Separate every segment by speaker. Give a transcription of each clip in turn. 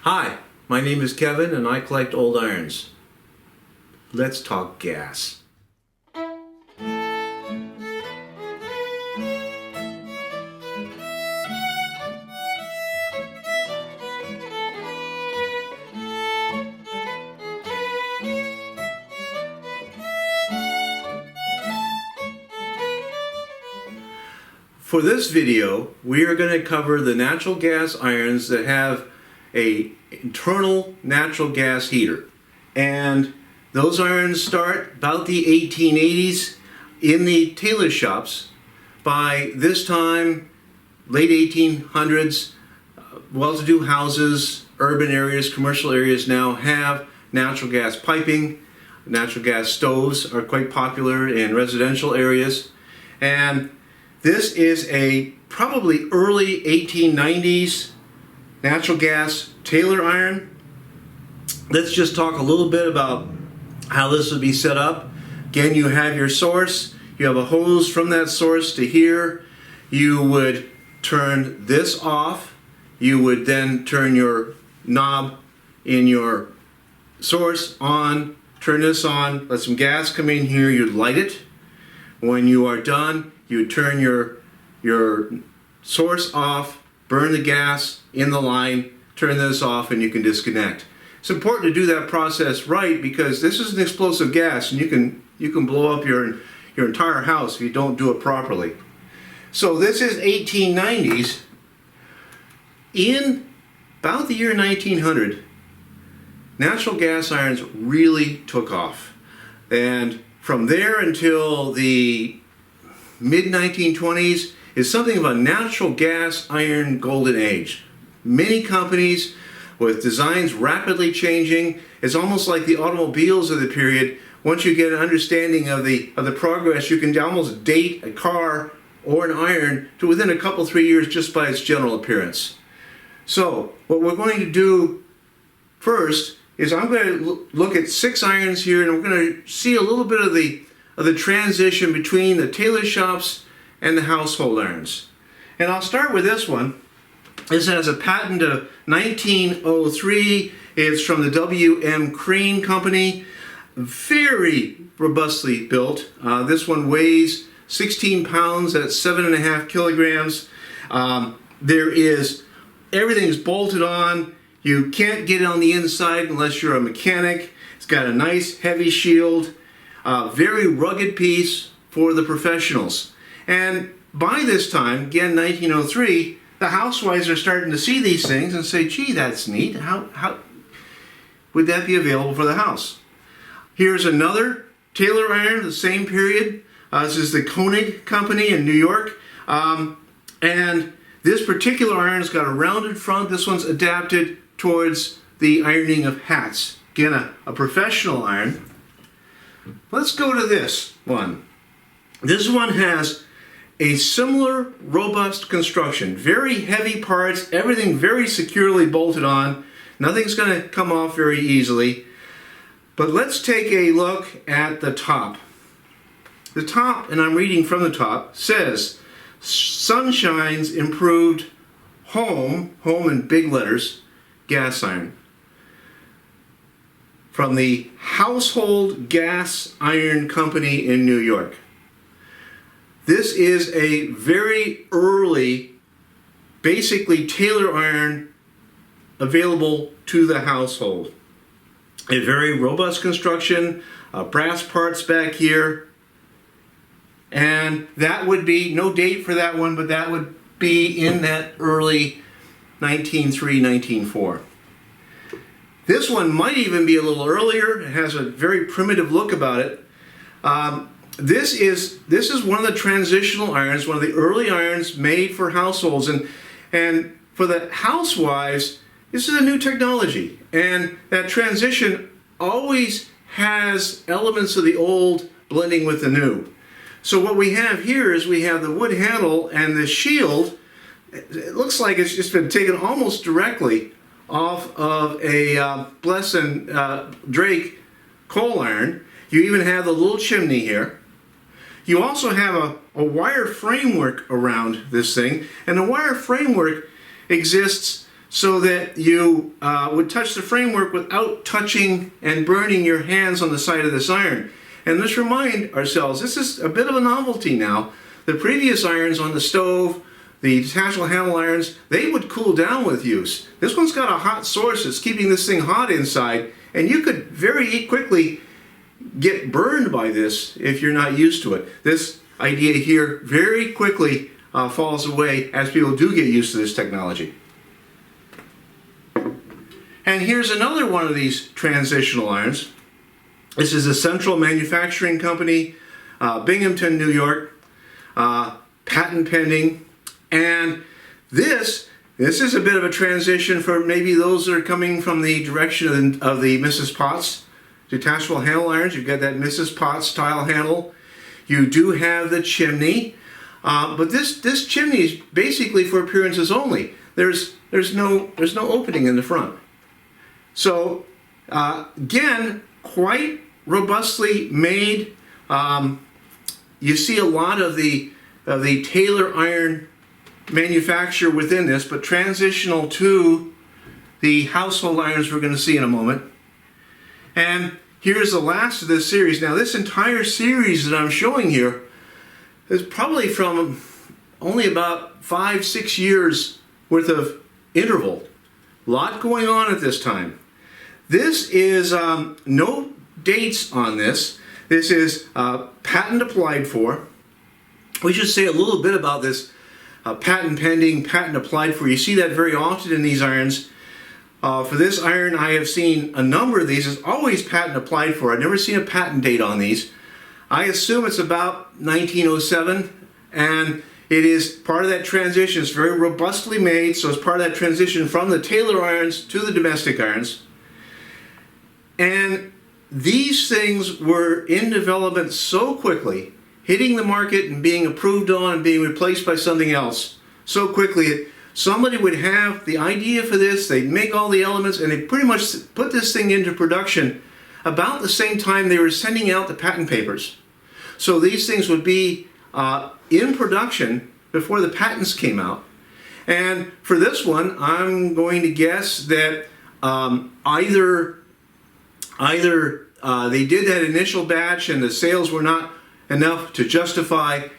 Speaker 1: Hi, my name is Kevin and I collect old irons. Let's talk gas. For this video, we are going to cover the natural gas irons that have an internal natural gas heater. And those irons start about the 1880s in the tailor shops. By this time, late 1800s, well-to-do houses, urban areas, commercial areas now have natural gas piping. Natural gas stoves are quite popular in residential areas. And this is a probably early 1890s natural gas Taylor iron. Let's just talk a little bit about how this would be set up. Again, you have your source. You have a hose from that source to here. You would turn this off. You would then turn your knob in your source on, turn this on, let some gas come in here, you'd light it. When you are done, you would turn your source off, burn the gas in the line, turn this off, and you can disconnect. It's important to do that process right because this is an explosive gas and you can blow up your entire house if you don't do it properly. So this is 1890s. In about the year 1900, natural gas irons really took off. And from there until the mid-1920s is something of a natural gas iron golden age. Many companies with designs rapidly changing. It's almost like the automobiles of the period. Once you get an understanding of the progress, you can almost date a car or an iron to within a couple, 3 years just by its general appearance. So what we're going to do first is I'm going to look at 6 irons here, and we're going to see a little bit of the transition between the tailor shops and the household irons. And I'll start with this one. This has a patent of 1903. It's from the W.M. Crane Company. Very robustly built. This one weighs 16 pounds at 7.5 kilograms. Everything's bolted on. You can't get it on the inside unless you're a mechanic. It's got a nice heavy shield. Very rugged piece for the professionals. And by this time, again 1903, the housewives are starting to see these things and say, gee, that's neat. How would that be available for the house? Here's another Taylor iron, the same period. This is the Koenig Company in New York. And this particular iron's got a rounded front. This one's adapted towards the ironing of hats. Again, a professional iron. Let's go to this one. This one has a similar robust construction. Very heavy parts, everything very securely bolted on. Nothing's going to come off very easily. But let's take a look at the top. The top, and I'm reading from the top, says Sunshine's Improved Home in big letters, gas iron. From the Household Gas Iron Company in New York. This is a very early, basically Taylor iron available to the household. A very robust construction, brass parts back here. And that would be, no date for that one, but that would be in that early 1903, 1904. This one might even be a little earlier. It has a very primitive look about it. This is one of the transitional irons, one of the early irons made for households. And for the housewives, this is a new technology. And that transition always has elements of the old blending with the new. So what we have here is we have the wood handle and the shield. It looks like it's just been taken almost directly off of a Bless and Drake coal iron. You even have the little chimney here. You also have a wire framework around this thing, and the wire framework exists so that you would touch the framework without touching and burning your hands on the side of this iron. And let's remind ourselves, this is a bit of a novelty now. The previous irons on the stove, the detachable handle irons, they would cool down with use. This one's got a hot source that's keeping this thing hot inside, and you could very quickly get burned by this if you're not used to it. This idea here very quickly falls away as people do get used to this technology. And here's another one of these transitional irons. This is a Central Manufacturing Company, Binghamton, New York, patent pending. And this is a bit of a transition for maybe those that are coming from the direction of the Mrs. Potts detachable handle irons. You've got that Mrs. Potts style handle. You do have the chimney, but this chimney is basically for appearances only. There's no opening in the front. So again, quite robustly made. You see a lot of the Taylor iron manufacture within this, but transitional to the household irons we're going to see in a moment. And here's the last of this series. Now this entire series that I'm showing here is probably from only about 5-6 years worth of interval. A lot going on at this time. This is no dates on this. This is patent applied for. We should say a little bit about this patent pending, patent applied for. You see that very often in these irons. For this iron, I have seen a number of these. It's always patent applied for. I've never seen a patent date on these. I assume it's about 1907, and it is part of that transition. It's very robustly made, so it's part of that transition from the Taylor irons to the domestic irons. And these things were in development so quickly, hitting the market and being approved on and being replaced by something else so quickly. Somebody would have the idea for this, they'd make all the elements, and they pretty much put this thing into production about the same time they were sending out the patent papers. So these things would be in production before the patents came out. And for this one, I'm going to guess that either they did that initial batch and the sales were not enough to justify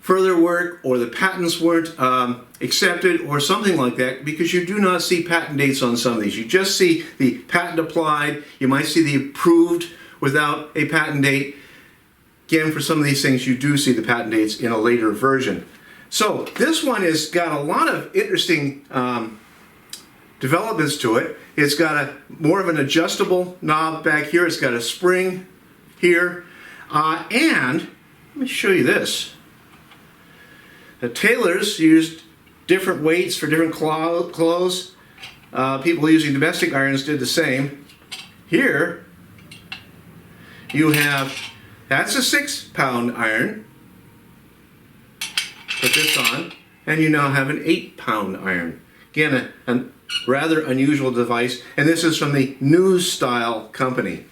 Speaker 1: further work, or the patents weren't accepted, or something like that, because you do not see patent dates on some of these. You just see the patent applied. You might see the approved without a patent date. Again, for some of these things, you do see the patent dates in a later version. So this one has got a lot of interesting developments to it. It's got more of an adjustable knob back here. It's got a spring here. And let me show you this. The Taylors used different weights for different clothes. People using domestic irons did the same. Here you have, that's a 6-pound iron. Put this on, and you now have an 8-pound iron. Again, a rather unusual device, and this is from the News Style company.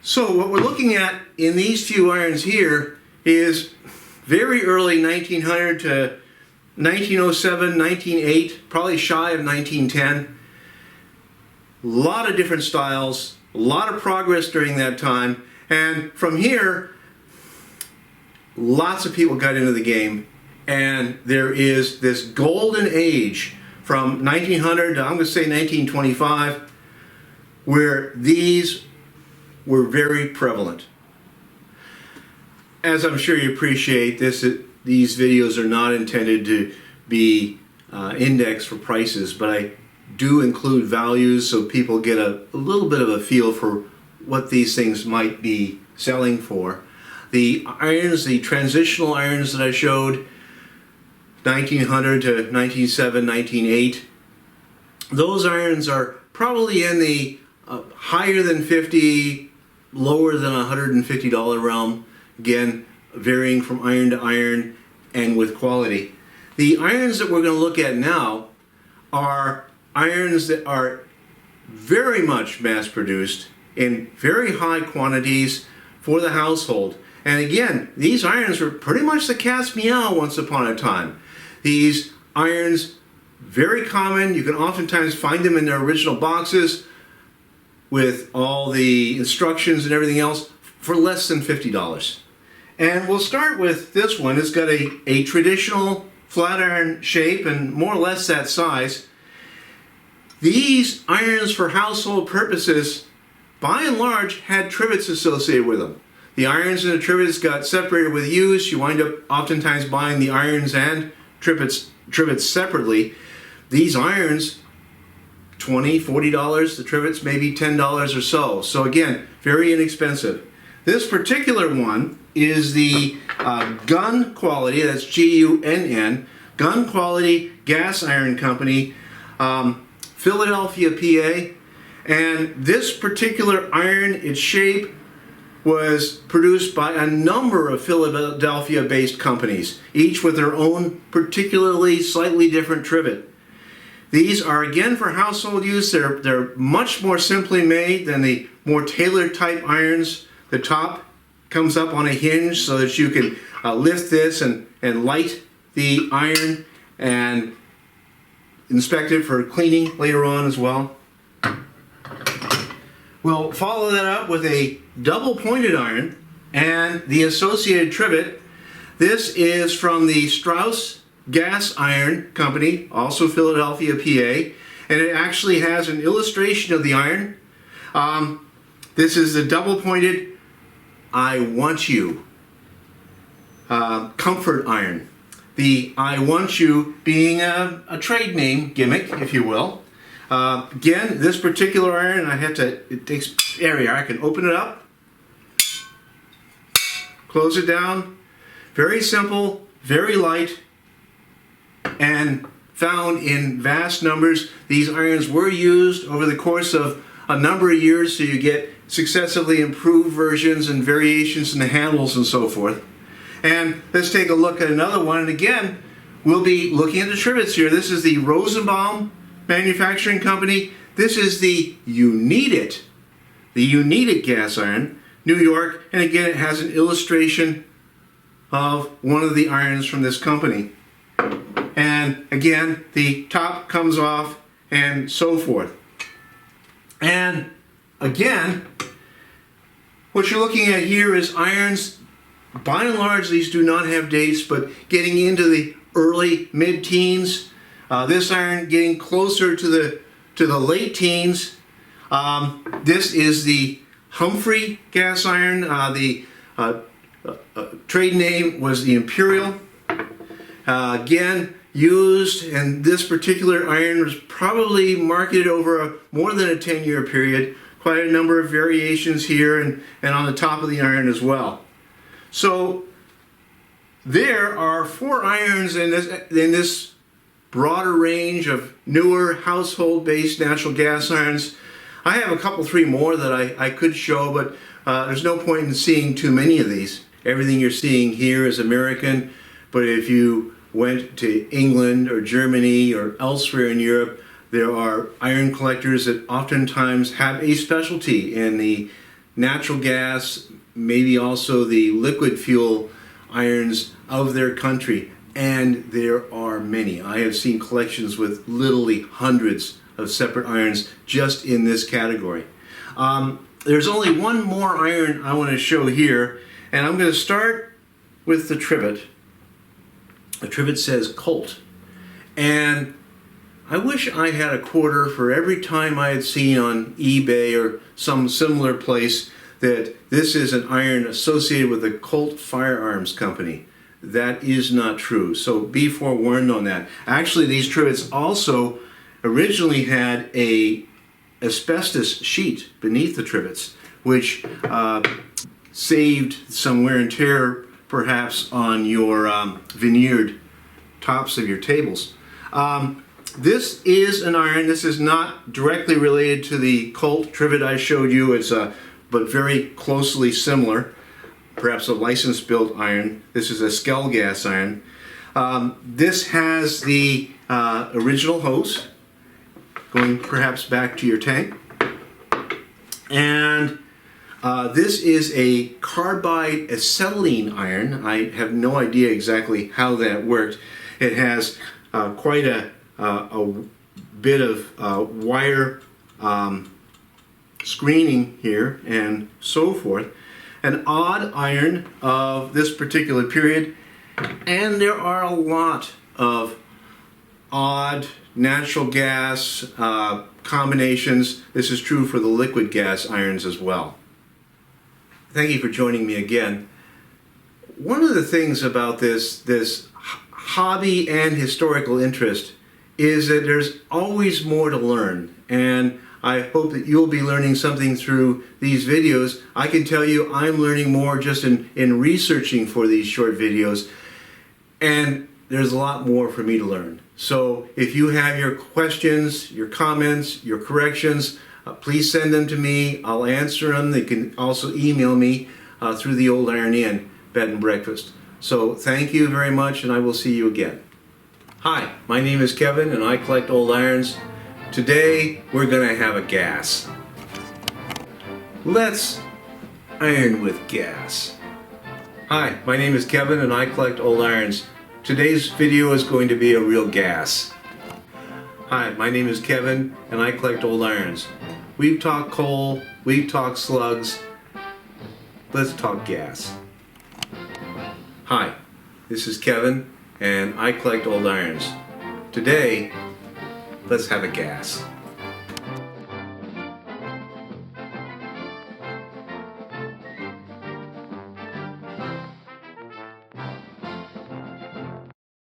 Speaker 1: So what we're looking at in these few irons here is very early 1900 to 1907, 1908, probably shy of 1910. A lot of different styles, a lot of progress during that time, and from here, lots of people got into the game, and there is this golden age from 1900 to, I'm going to say, 1925, where these were very prevalent. As I'm sure you appreciate, these videos are not intended to be indexed for prices, but I do include values so people get a little bit of a feel for what these things might be selling for. The irons, the transitional irons that I showed, 1900 to 1907, 1908, those irons are probably in the higher than $50, lower than $150 realm. Again, varying from iron to iron and with quality. The irons that we're going to look at now are irons that are very much mass produced in very high quantities for the household. And again, these irons were pretty much the cat's meow once upon a time. These irons very common. You can oftentimes find them in their original boxes with all the instructions and everything else for less than $50. And we'll start with this one. It's got a traditional flat iron shape and more or less that size. These irons for household purposes, by and large, had trivets associated with them. The irons and the trivets got separated with use. You wind up oftentimes buying the irons and trivets separately. These irons, $20, $40, the trivets maybe $10 or so. So again, very inexpensive. This particular one is the Gun Quality, that's G-U-N-N, Gun Quality Gas Iron Company, Philadelphia, PA. And this particular iron, its shape, was produced by a number of Philadelphia-based companies, each with their own particularly slightly different trivet. These are again for household use. They're much more simply made than the more tailored type irons. The top comes up on a hinge so that you can lift this and light the iron and inspect it for cleaning later on as well. We'll follow that up with a double pointed iron and the associated trivet. This is from the Strauss Gas Iron Company, also Philadelphia, PA, and it actually has an illustration of the iron. This is the double pointed I Want You comfort iron. The I Want You being a trade name gimmick, if you will. Again, this particular iron, there we are, I can open it up, close it down. Very simple, very light, and found in vast numbers. These irons were used over the course of a number of years, so you get successively improved versions and variations in the handles and so forth. And let's take a look at another one. And again, we'll be looking at the trivets here. This is the Rosenbaum Manufacturing Company. This is the You Need It gas iron, New York, and again it has an illustration of one of the irons from this company. And again, the top comes off and so forth. And again, what you're looking at here is irons. By and large, these do not have dates, but getting into the early mid-teens. This iron getting closer to the late teens. This is the Humphrey gas iron. The trade name was the Imperial. Again, used, and this particular iron was probably marketed over more than a 10-year period. Quite a number of variations here and on the top of the iron as well. So there are 4 irons in this broader range of newer household-based natural gas irons. I have a couple, 3 more that I could show, but there's no point in seeing too many of these. Everything you're seeing here is American, but if you went to England or Germany or elsewhere in Europe, there are iron collectors that oftentimes have a specialty in the natural gas, maybe also the liquid fuel irons of their country. And there are many. I have seen collections with literally hundreds of separate irons just in this category. There's only one more iron I want to show here, and I'm going to start with the trivet. The trivet says Colt. And I wish I had a quarter for every time I had seen on eBay or some similar place that this is an iron associated with the Colt Firearms Company. That is not true, so be forewarned on that. Actually, these trivets also originally had a asbestos sheet beneath the trivets, which saved some wear and tear perhaps on your veneered tops of your tables. This is an iron. This is not directly related to the Colt trivet I showed you. It's but very closely similar. Perhaps a license-built iron. This is a Skell gas iron. This has the original hose going perhaps back to your tank. And this is a carbide acetylene iron. I have no idea exactly how that worked. It has quite a a bit of wire screening here and so forth. An odd iron of this particular period, and there are a lot of odd natural gas combinations. This is true for the liquid gas irons as well. Thank you for joining me again. One of the things about this hobby and historical interest is that there's always more to learn, and I hope that you'll be learning something through these videos. I can tell you I'm learning more just in researching for these short videos, and there's a lot more for me to learn. So if you have your questions, your comments, your corrections, please send them to me. I'll answer them. They can also email me through the Old Iron Inn Bed and Breakfast. So thank you very much, and I will see you again. Hi, my name is Kevin, and I collect old irons. Today we're going to have a gas. Let's iron with gas. Hi, my name is Kevin, and I collect old irons. Today's video is going to be a real gas. Hi, my name is Kevin, and I collect old irons. We've talked coal, we've talked slugs. Let's talk gas. Hi, this is Kevin, and I collect old irons. Today, let's have a gas.